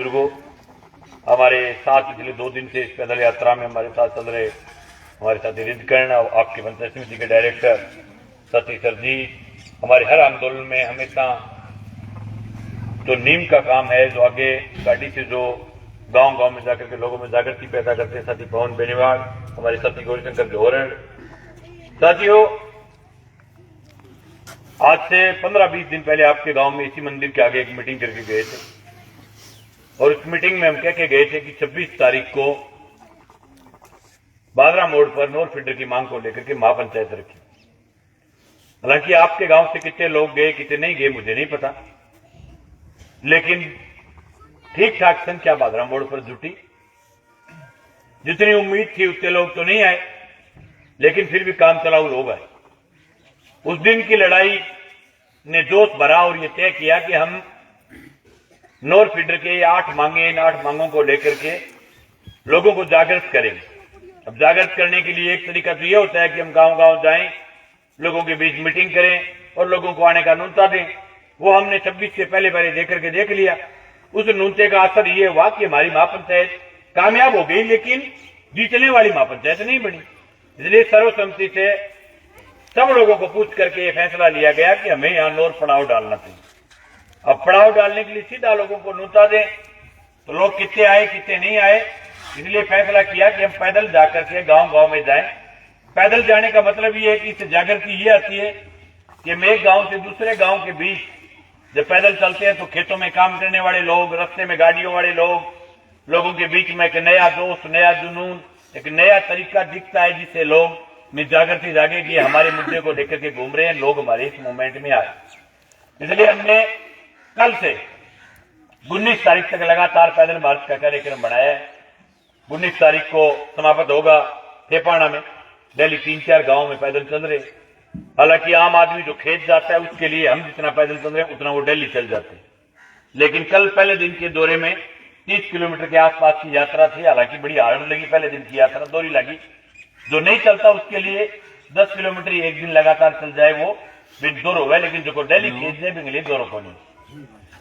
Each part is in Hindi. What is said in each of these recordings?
बुजुर्गों, हमारे साथ पिछले 2 दिन से इस पैदल यात्रा में हमारे साथ चल रहे हमारे साथी रिजकर्ण, आपके पंचायत समिति के डायरेक्टर सती सर जी, हमारे हर आंदोलन में हमेशा जो नीम का काम है, जो आगे गाड़ी से जो गांव गांव में जाकर के लोगों में जागृति पैदा करते हैं, साथी पवन बेनीवाल, हमारे साथी गौरीशंकर जोहरण। साथियों, आज से 15-20 दिन पहले आपके गांव में इसी मंदिर के आगे एक मीटिंग करके गए थे और इस मीटिंग में हम कह के गए थे कि 26 तारीख को बादरा मोड़ पर नोर फीडर की मांग को लेकर के महापंचायत रखी। हालांकि आपके गांव से कितने लोग गए कितने नहीं गए मुझे नहीं पता, लेकिन ठीक ठाक संख्या बादरा मोड़ पर जुटी। जितनी उम्मीद थी उतने लोग तो नहीं आए, लेकिन फिर भी काम चलाऊ लोग आए। उस दिन की लड़ाई ने जोश भरा और ये तय किया कि हम नोर फीडर के 8 मांगे, इन 8 मांगों को लेकर के लोगों को जागृत करेंगे। अब जागृत करने के लिए एक तरीका तो ये होता है कि हम गांव गांव जाएं, लोगों के बीच मीटिंग करें और लोगों को आने का नुनता दें। वो हमने 26 से पहले देख करके देख लिया। उस नुनते का असर ये हुआ कि हमारी महापंचायत कामयाब हो गई, लेकिन जीतने वाली महापंचायत नहीं बनी। इसलिए सर्वसम्मति से सब लोगों को पूछ करके ये फैसला लिया गया कि हमें यहां नोर पड़ाव डालना चाहिए। अब पड़ाव डालने के लिए सीधा लोगों को नुनता दें तो लोग कितने आए कितने नहीं आए, इसलिए फैसला किया कि हम पैदल जाकर के गांव गांव में जाएं। पैदल जाने का मतलब ये है कि इससे जागृति ये आती है कि हम एक गांव से दूसरे गांव के बीच जब पैदल चलते हैं तो खेतों में काम करने वाले लोग, रास्ते में गाड़ियों वाले लोग, लोगों के बीच में एक नया जोश, नया जुनून, एक नया तरीका दिखता है जिससे लोग में जागृति जागेगी। हमारे मुद्दे को लेकर के घूम रहे हैं लोग, हमारे इस मूवमेंट में आए। इसलिए हमने कल से 19 तारीख तक लगातार पैदल मार्च का कार्यक्रम बनाया है। 19 तारीख को समाप्त होगा ठेपाना में। दिल्ली 3-4 गांव में पैदल चल रहे। हालांकि आम आदमी जो खेत जाता है उसके लिए हम जितना पैदल चल रहे हैं उतना वो दिल्ली चल जाते हैं, लेकिन कल पहले दिन के दौरे में 30 किलोमीटर के आसपास की यात्रा थी। हालांकि बड़ी हार्ड लगी पहले दिन की यात्रा, दोहरी लगी। जो नहीं चलता उसके लिए 10 किलोमीटर एक दिन लगातार चल जाए वो दौर हुआ, लेकिन जो दिल्ली खेत भी लिए दौरों को नहीं।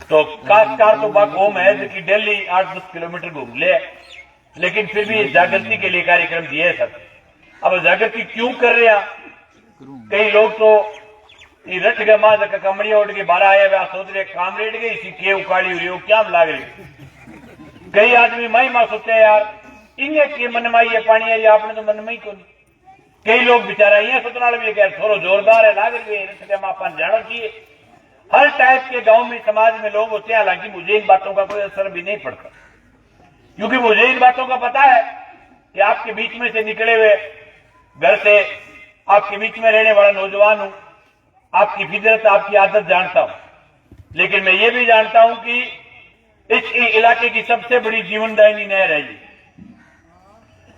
तो खासकार तो बात होम है कि दिल्ली 8-10 किलोमीटर घूम ले, लेकिन फिर भी जागृति के लिए कार्यक्रम दिए सर। अब जागृति क्यों कर रहे हैं? कई लोग तो रट गए मां कमड़िया उठ के 12 आए वे सोच रहे काम रेट गई इसी के उखाड़ी हुई हो क्या लाग रही। कई आदमी माई मां सोचे यार इन्हें के मन में ये पानी है, आपने तो मन में ही को नहीं। कई लोग बेचारा ये सोचना भी थोड़ा जोरदार है लाग रही है, जाना चाहिए। हर टाइप के गांव में समाज में लोग होते हैं। हालांकि मुझे इन बातों का कोई असर भी नहीं पड़ता, क्योंकि मुझे इन बातों का पता है कि आपके बीच में से निकले हुए, घर से आपके बीच में रहने वाला नौजवान हूं, आपकी फितरत आपकी आदत जानता हूं। लेकिन मैं ये भी जानता हूं कि इस इलाके की सबसे बड़ी जीवनदायिनी नहर है।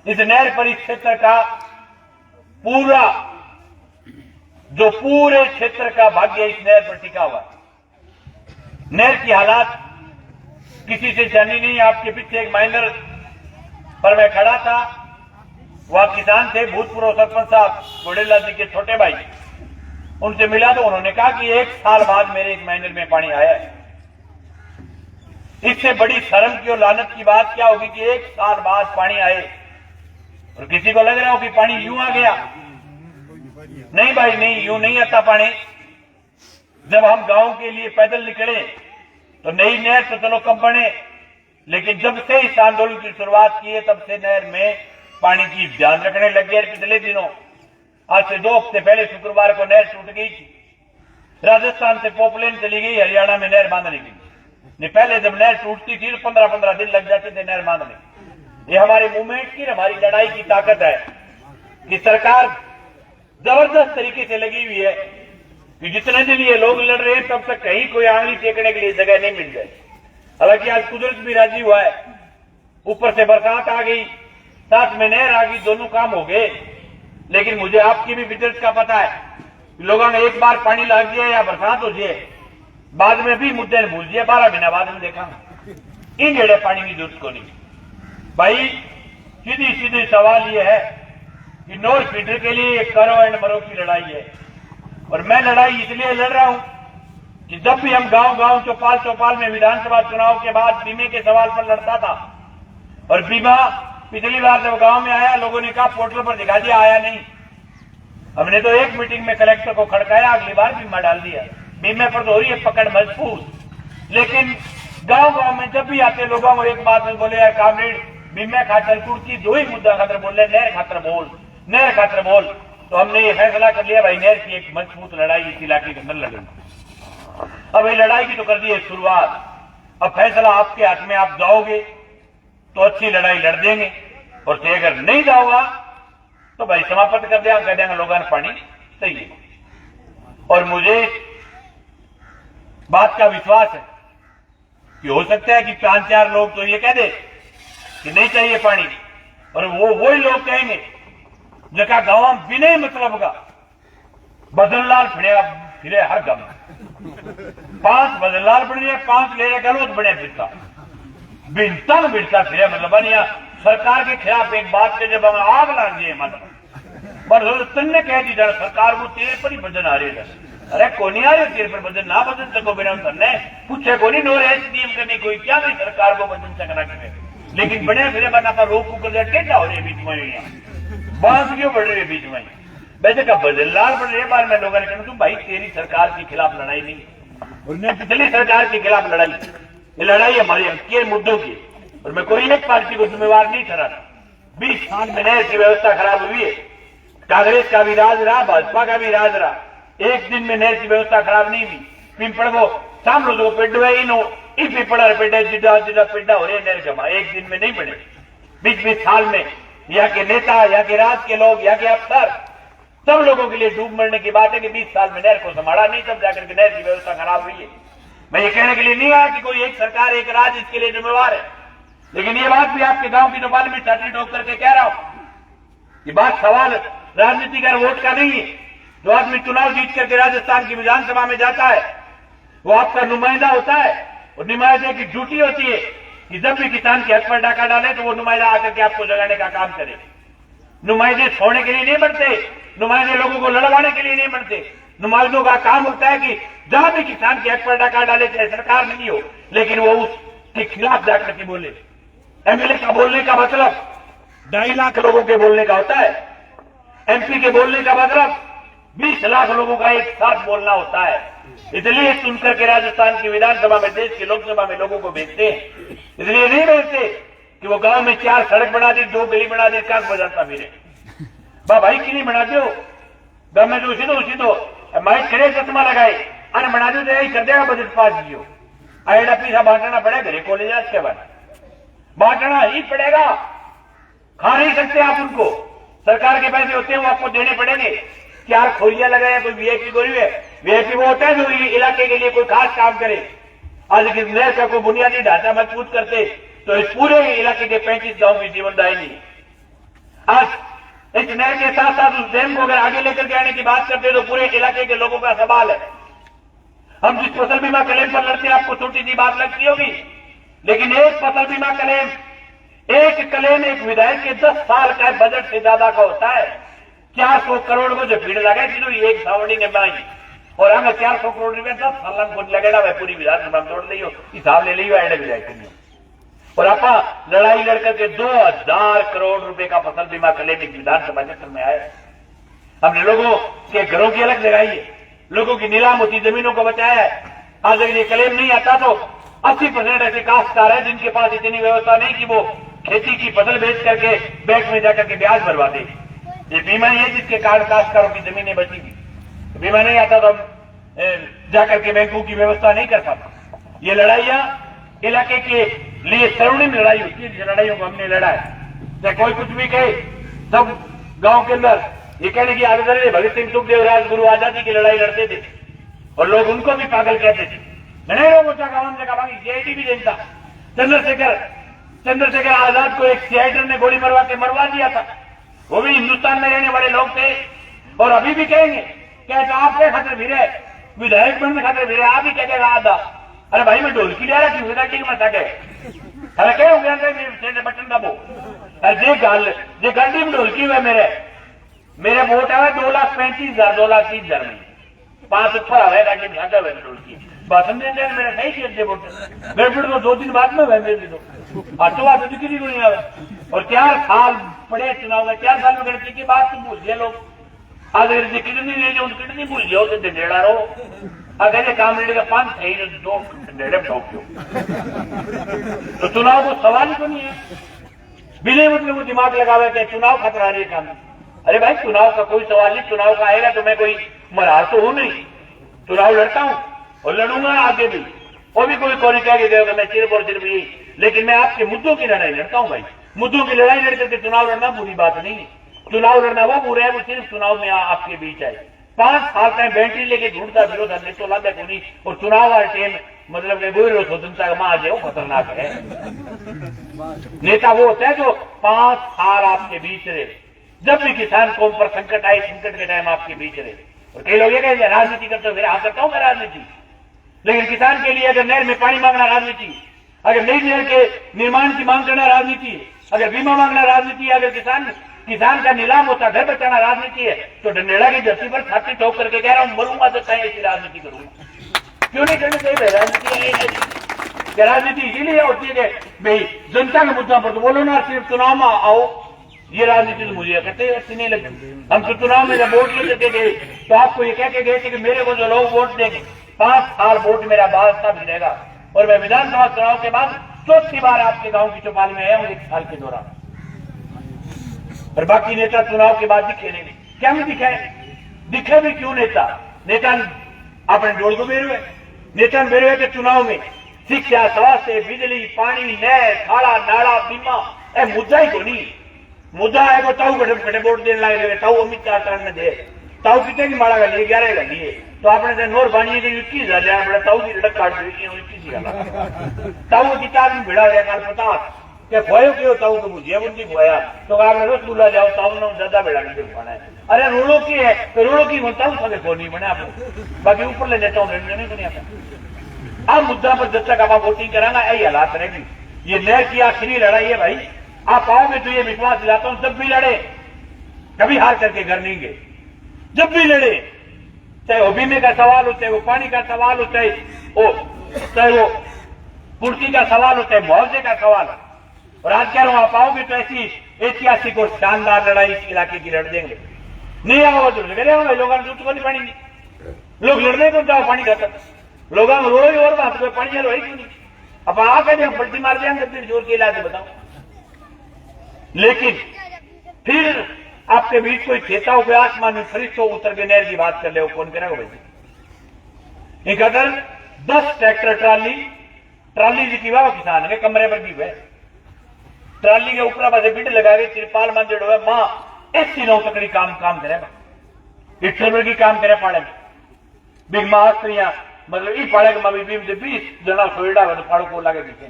इस नहर पर इस क्षेत्र का पूरा जो पूरे क्षेत्र का भाग्य इस नहर पर टिका हुआ। नहर की हालात किसी से जानी नहीं। आपके पीछे एक माइनर पर मैं खड़ा था, वह किसान थे, भूतपूर्व सरपंच साहब गोडेला जी के छोटे भाई। उनसे मिला तो उन्होंने कहा कि 1 साल बाद मेरे एक माइनर में पानी आया है। इससे बड़ी शर्म की और लानत की बात क्या होगी कि 1 साल बाद पानी आए और किसी को लग रहा हो कि पानी यूं आ गया। नहीं भाई नहीं, यूं नहीं आता पानी। जब हम गांव के लिए पैदल निकले तो नई नहर तो चलो कब बने, लेकिन जब से इस आंदोलन की शुरुआत की है तब से नहर में पानी की ध्यान रखने लग गए। पिछले दिनों आज से 2 हफ्ते पहले शुक्रवार को नहर टूट गई थी। राजस्थान से पोपलेन चली गई हरियाणा में नहर बांधने की। नहीं, पहले जब नहर टूटती थी तो 15-15 दिन लग जाते थे नहर बांधने। ये हमारे मूवमेंट की, हमारी लड़ाई की ताकत है कि सरकार जबरदस्त तरीके से लगी हुई है कि जितने दिन ये लोग लड़ रहे हैं तब तक कहीं कोई आंगली टेकने के लिए जगह नहीं मिल जाए। हालांकि आज कुदरत भी राजी हुआ है, ऊपर से बरसात आ गई, साथ में नहर आ गई, दोनों काम हो गए। लेकिन मुझे आपकी भी फितरत का पता है, लोगों ने एक बार पानी लाग दिया या बरसात हो जाए बाद में भी मुद्दे भूल दिए, 12 महीना बाद में देखा इन जेड़े पानी की जरूरत को नहीं। भाई सीधी सीधी सवाल यह है कि नोर फीडर के लिए करो एंड मरो की लड़ाई है, और मैं लड़ाई इसलिए लड़ रहा हूं कि जब भी हम गांव गांव चौपाल चौपाल में विधानसभा चुनाव के बाद बीमे के सवाल पर लड़ता था, और बीमा पिछली बार जब गांव में आया लोगों ने कहा पोर्टल पर दिखा दिया, आया नहीं। हमने तो एक मीटिंग में कलेक्टर को खड़काया, अगली बार बीमा डाल दिया। बीमे पर तो हो रही है पकड़ मजबूत, लेकिन गांव गांव में जब भी आते लोगों को एक बात बोले, यार कामरेड बीमे खातर कुर्सी दो ही मुद्दा खातर बोल रहे, नहर खातर बोल, नहर खातर बोल। तो हमने ये फैसला कर लिया भाई नहर की एक मजबूत लड़ाई इस इलाके के अंदर लड़ेंगे। अब ये लड़ाई की तो कर दी है शुरुआत, अब फैसला आपके हाथ में, आप जाओगे तो अच्छी लड़ाई लड़ देंगे, और से अगर नहीं जाओगा तो भाई समाप्त कर दिया, कह देंगे लोगों ने पानी सही है। और मुझे बात का विश्वास है कि हो सकता है कि 5-4 लोग तो ये कह दे कि नहीं चाहिए पानी, और वही लोग कहेंगे जगह गांव बिना मतलब का बदनलाल फिरे हर गम 5 बदनलाल बने, 5 ले गलो तो बने फिरता बिनता बिरता फिरे, मतलब सरकार के खिलाफ एक बात के जब हम आग लाग दिए मतलब पर तुमने कह दी जरा सरकार को तेरे पर ही वजन आ रही है। अरे कौन आ रहे तेरे पर वजन ना बदल सको बिना सरने पूछे को नहीं, नोर एसडीएम करने कोई क्या नहीं सरकार को वजन सकना करे, लेकिन बने फिरे बना पर रोक कर दिया, टेढ़ा हो रहे बीच में, बांस क्यों बढ़ रहे बीच में, वैसे का बदलाव बढ़ रहे बार में लोगों ने कहना तुम भाई तेरी सरकार के खिलाफ लड़ाई नहीं, उन्होंने पिछली सरकार के खिलाफ लड़ाई, ये लड़ाई हमारे के मुद्दों की, और मैं कोई एक पार्टी को जिम्मेवार नहीं ठहराता। 20 साल में नहर की व्यवस्था खराब हुई है, कांग्रेस का भी राज रहा, भाजपा का भी राज रहा, एक दिन में नहर की व्यवस्था खराब नहीं हुई। पिंपड़ वो सामने जो पेड़ है इन पिपड़ा पेड़ जिदा जिदा पेड़ा हो रहे नहर जमा, एक दिन में नहीं बने। 20-20 साल में यहाँ के नेता, यहाँ के राज के लोग, यहाँ के अफसर, सब लोगों के लिए डूब मरने की बात है कि 20 साल में नहर को संभाला नहीं, तब जाकर के नहर की व्यवस्था खराब हुई है। मैं ये कहने के लिए नहीं आया कि कोई एक सरकार एक राज इसके लिए जिम्मेवार है, लेकिन ये बात भी आपके गांव की दोपहर में छाती ठोक करके कह रहा हूं। ये बात सवाल राजनीति का वोट का नहीं है। जो आदमी चुनाव जीत करके राजस्थान की विधानसभा में जाता है वो आपका नुमाइंदा होता है, और नुमाइंदे की ड्यूटी होती है कि जब भी किसान के हक पर डाका डाले तो वो नुमाइंदा आकर के आपको जगाने का काम करे। नुमाइंदे छोड़ने के लिए नहीं बनते, नुमाइंदे लोगों को लड़वाने के लिए नहीं बनते। नुमाइंदों का काम होता है कि जहां भी किसान के हक पर डाका डाले, चाहे सरकार नहीं हो, लेकिन वो उसके खिलाफ जाकर के बोले। एमएलए का बोलने का मतलब 2.5 लाख लोगों के बोलने का होता है, एमपी के बोलने का मतलब 20 लाख लोगों का एक साथ बोलना होता है। इसलिए सुनकर के राजस्थान की विधानसभा में, देश की लोकसभा में लोगों को भेजते हैं। इसलिए नहीं भेजते कि वो गांव में 4 सड़क बना दी, 2 गली बना दी, काग बजाता फिरे भाई की नहीं बना दो गांव में जो सीधो माइक खड़े चश्मा लगाए अरे बना दो तो यही कर देगा, बजट पास कियो आईडा पीसा बांटना पड़ेगा, घरे कॉलेज के बाद बांटना ही पड़ेगा, खा नहीं सकते आप उनको। सरकार के पैसे होते हैं वो आपको देने पड़ेंगे। 4 खोलियां लगाया, कोई वीआईपी गोरी है, वीआईपी वो होता है जो इलाके के लिए कोई खास काम करे। आज इस नहर का कोई बुनियादी ढांचा मजबूत करते तो इस पूरे इलाके के 35 गांव की जीवनदायी नहीं। आज इस नहर के साथ साथ उस डैम को अगर आगे लेकर के आने की बात करते तो पूरे इलाके के लोगों का सवाल है। हम जिस फसल बीमा क्लेम पर लड़ते हैं आपको छोटी सी बात लगती होगी, लेकिन एक फसल बीमा क्लेम, एक क्लेम एक विधायक के 10 साल का बजट से ज्यादा का होता है। 400 करोड़ को जो भीड़ लगा एक सावड़ी ने बनाई, और हमें 400 करोड़ रुपया 10 साल को लगेगा, वह पूरी विधानसभा में तोड़ लियो, हिसाब ले लियो एड विधायक के लिए। और आप लड़ाई लड़कर के 2000 करोड़ रुपए का फसल बीमा क्लेम एक विधानसभा क्षेत्र में आया। हमने लोगों के घरों की अलग लगाई है, लोगों की नीलाम होती जमीनों को बचाया है। आज अगर ये क्लेम नहीं आता तो 80% ऐसे काश्तकार है जिनके पास इतनी व्यवस्था नहीं कि वो खेती की फसल बेच करके बैंक में जाकर के ब्याज भरवा दे। ये बीमा ही है जिसके कारण काश्तकारों की जमीनें बची थी। बीमा नहीं आता तो हम जाकर के बैंकों की व्यवस्था नहीं कर पाते। ये लड़ाइयां इलाके के लिए स्वर्णिम लड़ाई होती है, जिस लड़ाइयों को हमने लड़ा है। चाहे कोई कुछ भी कहे, सब गांव के अंदर ये कहने की आदत है। भगत सिंह सुखदेव राजगुरु आजादी की लड़ाई लड़ते थे और लोग उनको भी पागल कहते थे। मैंने लोगों से कहा सीआईडी भी जनता चंद्रशेखर आजाद को एक सीआईडी ने गोली मरवा के मरवा दिया था। वो भी हिंदुस्तान में रहने वाले लोग थे और अभी भी कहेंगे क्या तो आप खतरे भी रहे, विधायक बनने खतरे भी रहे, आप ही कहेगा आधा। अरे भाई मैं ढोलकी ले रहा क्यों ठीक मत सके अरे क्या हो गया बटन दबो जे गाड़ी में ढोलकी हुआ मेरे वोट है 2,35,000 2,30,000 में 5 ऊपर आवे ढोलकी भाषण देते हैं मेरा सही खेलते वोट गड़बड़ तो 2 दिन बाद में वह मेरे दो तो किसी को नहीं आवे। और 4 साल पड़े चुनाव में, 4 साल में गणती की बात तो भूल गए लोग। अगर किडनी ले जाओ किडनी भूल जाओ तो डेढ़ा रहो। अगर काम लेने का 5 सही 2 डेढ़े ठोक तो चुनाव को सवाल ही तो नहीं है। बिना मतलब वो दिमाग लगावे कि चुनाव खतरा रही काम। अरे भाई चुनाव का कोई सवाल नहीं, चुनाव का आएगा तो मैं कोई मरार तो हूं नहीं, चुनाव लड़ता हूं और लड़ूंगा आगे भी। वो भी कोई कौन कह के गया मैं सिर्फ और सिर्फ यही, लेकिन मैं आपके मुद्दों की लड़ाई लड़ता हूं भाई। मुद्दों की लड़ाई लड़ते थे चुनाव लड़ना बुरी बात नहीं है। चुनाव लड़ना वो बुरा है वो सिर्फ चुनाव में आपके बीच आए। 5 साल तक बैटरी लेके ढूंढता विरोध हमने तो लादा को नहीं। और चुनाव वाले टाइम मतलब गोई स्वतंत्रता का माँ जो खतरनाक है। नेता वो होता है जो 5 साल आपके बीच रहे, जब भी किसान कौम पर संकट आए, संकट के टाइम आपके बीच रहे। और कई लोग ये कहते हैं राजनीति करते हो, हाँ करता हूं मैं राजनीति, लेकिन किसान के लिए अगर नहर में पानी मांगना राजनीति, अगर नई नहर के निर्माण की मांग करना राजनीति, अगर बीमा मांगना राजनीति, अगर किसान का नीलाम होता घर बचाना राजनीति है, तो डंडेड़ा की धरती पर छाती ठोक करके कह रहा हूं मरूंगा तो चाहे ऐसी राजनीति करूंगा। क्यों नहीं करनी चाहिए राजनीति? राजनीति इसीलिए होती है कि भाई जनता के मुद्दा पर तो बोलो ना, सिर्फ चुनाव में आओ। ये राजनीति तो मुझे कहते अच्छी नहीं लगती। हम तो चुनाव में जब वोट लेते गए तो आपको ये कह के गए थे कि मेरे को जो लोग वोट देंगे 5 साल वोट मेरा भाजपा भी रहेगा। और मैं विधानसभा चुनाव के बाद 4थी बार आपके गांव की चौपाल में आया हूं 1 साल के दौरान। और बाकी नेता चुनाव के बाद दिखे नहीं, क्या नहीं दिखे? दिखे भी क्यों नेता? नेता अपने डोल को बेर हुए, नेता बेर हुए के चुनाव में शिक्षा, स्वास्थ्य, बिजली, पानी, नहर, खाड़ा, नाला, बीमा मुद्दा ही को नहीं। मुद्दा है वो ताऊ घटे वोट देने लगे, ताऊ अमित शाह ने दे, ताऊ कितने की माड़ा गली 11 गली तो आपने नोर बानी 21 लिया बड़ा ताऊ की लड़क काट दी 21 ताऊ की 4 दिन भिड़ा गया काल 50 क्या खोयो क्यों ताऊ को बुझिया बुद्धि खोया तो आपने रसगुल्ला जाओ ताऊ ने ज्यादा भिड़ा नहीं खाना है। अरे रोड़ो की है तो रोड़ो की ताऊ सके को नहीं बने आप बाकी ऊपर ले जाता हूँ नहीं आता। अब मुद्दा पर जब तक आप वोटिंग कराना यही हालात रहेगी। ये नहर की आखिरी लड़ाई है भाई। आप आओगे तो ये विश्वास दिलाता हूं जब भी लड़े कभी हार करके घर नहीं गए। जब भी लड़े चाहे वो बीमे का सवाल हो, चाहे वो पानी का सवाल हो, चाहे वो कुर्सी का सवाल हो, चाहे मुआवजे का सवाल हो। और आज कह रहा हूं आप आओगे तो ऐसी ऐतिहासिक और शानदार लड़ाई इस इलाके की लड़ देंगे। नहीं आओ तो लोगों ने दूध को नहीं पानी नहीं लोग लड़ने को जाओ पानी खाता लोग रोड़ो और बात कोई पानी है क्यों नहीं। अब आकर हम पलटी मार देंगे फिर जोर के इलाज बताओ। लेकिन फिर आपके बीच कोई खेता हो गया आसमान में फरिश्तों उतर के नहर की बात कर ले कौन करेगा भाई? एक अगर 10 ट्रैक्टर ट्राली जी की वाह किसान के कमरे पर भी हुए ट्राली के ऊपर पासे बिड लगा के तिरपाल मंदिर हुआ मां 80 9 तकड़ी काम करेगा। इट्ठर की काम करे पाड़े में बिग मास्त्रियां मतलब ई पाड़े के मम्मी बीम से 20 जना सोएडा तो पाड़ो को लगे दिखे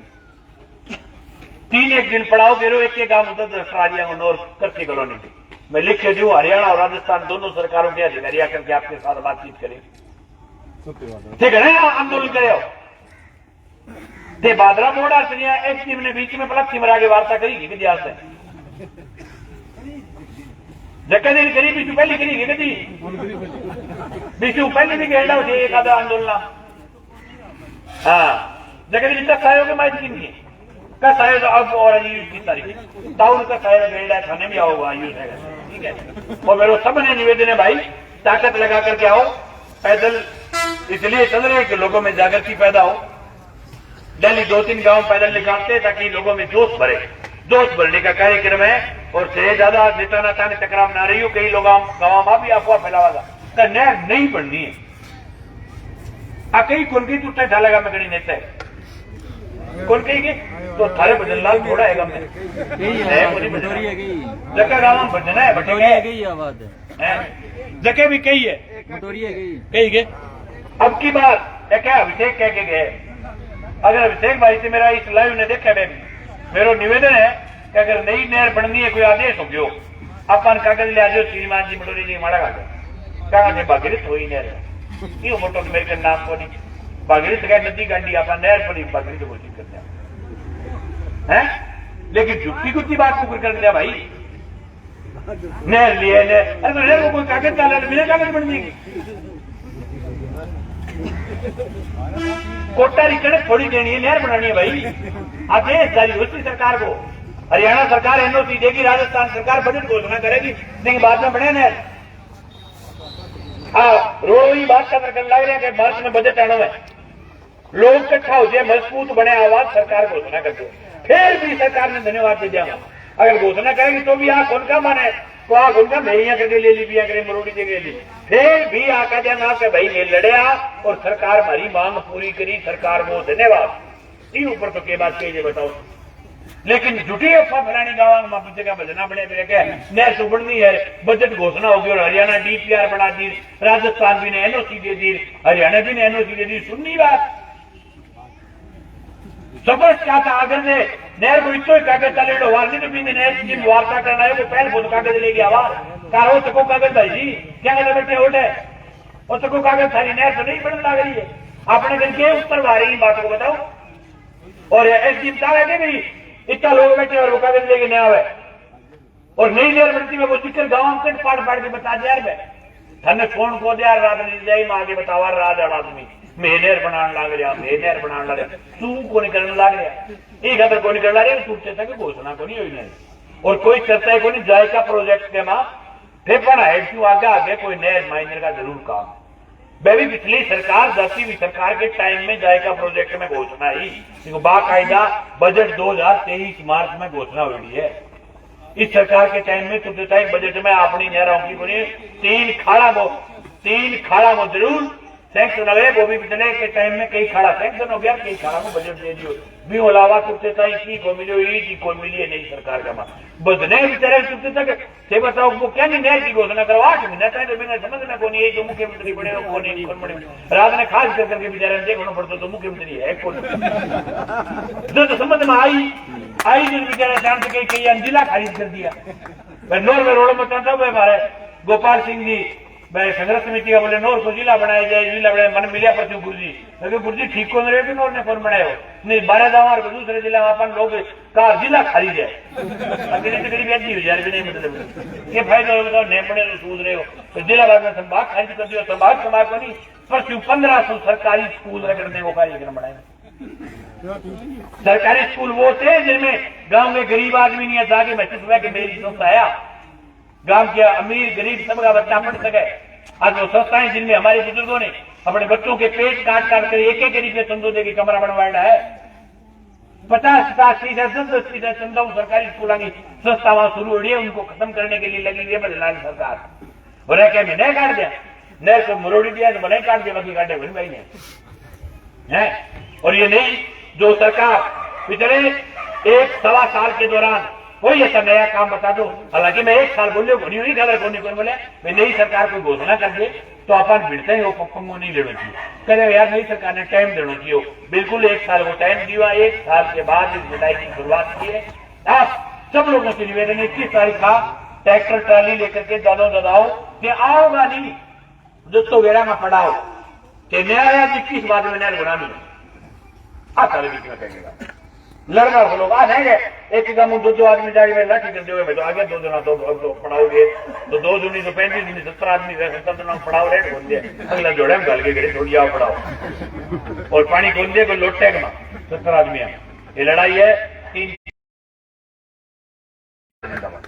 3 एक दिन पढ़ाओ गेरो एक काम होता तो को नोर करती कॉलोनी की मैं लिख के दूं हरियाणा और राजस्थान दोनों सरकारों के अधिकारी आकर के आपके साथ बातचीत करें। ठीक है ना आंदोलन करे बादरा बोर्ड आसनिया एक टीम ने बीच में पलक सिमरा के वार्ता करेगी विद्यास से जगह दिन करी बीचू पहली करेगी कदी बीचू पहली भी खेलना हो एक आधा आंदोलन हाँ जगह दिन तक सहयोग माइक किन की का सहयोग अब और आयुष की तारीख ताउन का सहयोग गेड़ा खाने में आओगा आयुष है ठीक है। और मेरे सबने निवेदन है भाई ताकत लगा करके आओ पैदल इसलिए चल रहे कि लोगों में जागृति पैदा हो। डेली 2-3 गांव पैदल निकालते ताकि लोगों में जोश भरने का कार्यक्रम है। और से ज्यादा नेता नाता ने टकराव ना रही हो कई लोग गांव में भी अफवाह फैलावा था नहर नहीं बननी है आ कई कौन कही टूटा ढालेगा मैं गणी नेता है कौन कही तो थारे भजन लाल थोड़ा है जगह गांव में भजना है जगह भी कही है कही गए। अब की बार क्या अभिषेक कह के गए अगर अभिषेक भाई से मेरा इस लाइव ने देखा मेरा निवेदन है कि अगर नई नहर बननी है कोई आदेश हो गयो अपन कागज ले आजो श्रीमान जी मटोरी जी माड़ा कागज भागीरथ हो नहर ये मोटो मेरे नाम को नहीं भागीरथ का नदी गांडी अपन नहर पर भागीरथ घोषित करते हैं लेकिन झुट्टी कुत्ती बात को कर दिया भाई नहर लिए अरे नहर को कोई कागज डाला बिना कागज बन जाएगी कोटा की कणक थोड़ी देनी है, नहर बनानी है भाई। आदेश जारी होती सरकार को, हरियाणा सरकार एनओसी देगी, राजस्थान सरकार बजट घोषणा करेगी, लेकिन बाद में बने नहर। रोड ही बात का कर लग रहा है कि मार्च में बजट आना है, लोग इकट्ठा हो जाए, मजबूत बने आवाज, सरकार घोषणा करते फिर भी सरकार ने धन्यवाद दे दिया। अगर घोषणा करेगी तो भी आंख उनका मन है, तो आंख उनका मेरिया करके ले ली, बिया करे मरोड़ी जगह ली, फिर भी आका देना कि भाई ने लड़िया और सरकार हमारी मांग पूरी करी, सरकार को धन्यवाद। इन ऊपर तो के बात कही बताओ। लेकिन झूठी अफवाह फैलानी गाँव में पीछे का बजना बने नहर तो बढ़नी है, बजट घोषणा होगी और हरियाणा डीपीआर बना दी, राजस्थान भी ने एनओसी दे दी, हरियाणा भी ने एनओसी दे दी। सुननी बात जबरदस्त क्या था, अगर ने नहर को इतो ही कागज का लेडो वार नहीं तो भी नहर जिन वार्ता करना है वो पहले बहुत कागज लेगी आवाज कार हो सको कागज भाई जी क्या कहते बैठे उठ है और सको कागज सारी नहर तो नहीं बढ़ने लग रही है। आपने करके उत्तर आ रही बात को बताओ। और ऐसी बता रहे भाई इतना लोग बैठे और वो कागज लेके नया हुआ और नई नहर बढ़ती है, वो जिक्र गाँव से पाड़ पाड़ के बता दिया यार थाने फोन को दिया रात नहीं जाई मां के बतावा रात आदमी मेहनर बनाने लग रहा, मेहनर बनाने लग रहा, तू को निकलने लग रहा, एक खबर को निकल रहा है, टूटते तक घोषणा को नहीं हुई नहीं और कोई चर्चा को नहीं जायका प्रोजेक्ट के मां फिर पढ़ा है क्यों आगे आगे कोई नहर माइनर का जरूर काम। बेबी पिछली सरकार दसवीं भी सरकार के टाइम में जायका प्रोजेक्ट में घोषणा ही बाकायदा बजट 2023 मार्च में घोषणा हुई है। इस सरकार के टाइम में तो बजट में अपनी नहरों की बोली तीन खाड़ा वो जरूर सैंक्शन लगे, वो भी पिछले के टाइम में कई खाड़ा सैंक्शन हो गया, कई खाड़ा को बजट दे दियो भी अलावा तुझे की को मिलो ई को मिली है नई सरकार का बदने बेचारे तुझे तक से बताओ वो क्या नहीं नहर की घोषणा करो 8 महीना तक तो बिना समझना को नहीं, तो मुख्यमंत्री बने हो कौन नहीं कौन बने रात ने खास करके बेचारे देखना पड़ता तो मुख्यमंत्री है कौन जो समझ में आई दिन बेचारा जान सके कई जिला खारिज कर दिया। नोर में रोड में चलता हुआ हमारे गोपाल सिंह जी संघर्ष समिति का बोले नोर को जिला बनाया जाए, जिला बनाए मन मिलिया पर गुरुजी ठीक कौन रहे नोर ने कौन बनाया हो नहीं 12 दावर दूसरे जिला में अपन लोग का जिला खाली जाए करीब ऐसी हो जाए नहीं मतलब ये फायदा बताओ नहीं बने तो सूझ रहे हो तो जिला बाद में संभाग खारिज कर दिया, संभाग समाज को नहीं पर 1500 सरकारी स्कूल करने को कार्यक्रम बनाए। सरकारी स्कूल वो थे जिनमें गांव में गरीब आदमी नहीं था कि महसूस हुआ कि मेरी संस्था आया गांव के अमीर गरीब सबका बच्चा पढ़ सके। आज वो संस्थाएं जिनमें हमारे बुजुर्गों ने अपने बच्चों के पेट काट काट कर एक एक गरीब के संतों की कमरा बनवाया है। 50-60 संतों सरकारी स्कूलों की संस्था वहां शुरू हो रही है, उनको खत्म करने के लिए लगी हुई है बदलाव सरकार। और क्या नहर काट दिया, नहर को मरोड़ी दिया तो बनाई काट दिया, बाकी काटे भाई ने है। और ये नहीं जो सरकार पिछले 1-1.25 साल के दौरान कोई ऐसा नया काम बता दो, हालांकि मैं 1 साल बोलियो घनी हुई खबर कौन बोले मैं नई सरकार को घोषणा कर दे तो अपन भिड़ते हैं वो पप्पंगो नहीं लेना चाहिए कहे यार नई सरकार ने टाइम देना चाहिए, बिल्कुल 1 साल को टाइम दिया। 1 साल के बाद इस जुलाई की शुरुआत की है। आप सब लोगों से निवेदन है 21 तारीख का ट्रैक्टर ट्राली लेकर के दादाओ कि आओगा नहीं दोस्तों वेरा में पढ़ाओ कि नया 21 बाद में नहर बना नहीं आ सारे बीच में कहेगा लड़ना को लोग आज है एक गांव 2 आदमी जाएगी मैं लाठी कर दोगे तो आगे 2 जना तो पढ़ाओगे तो 2 दूनी तो 35 दूनी 70 आदमी 70 जना पढ़ाओ रेट खोल दिया अगला जोड़े में डाल के गए थोड़ी आओ पढ़ाओ और पानी खोल दिया कोई लोटे 70 आदमी ये लड़ाई है।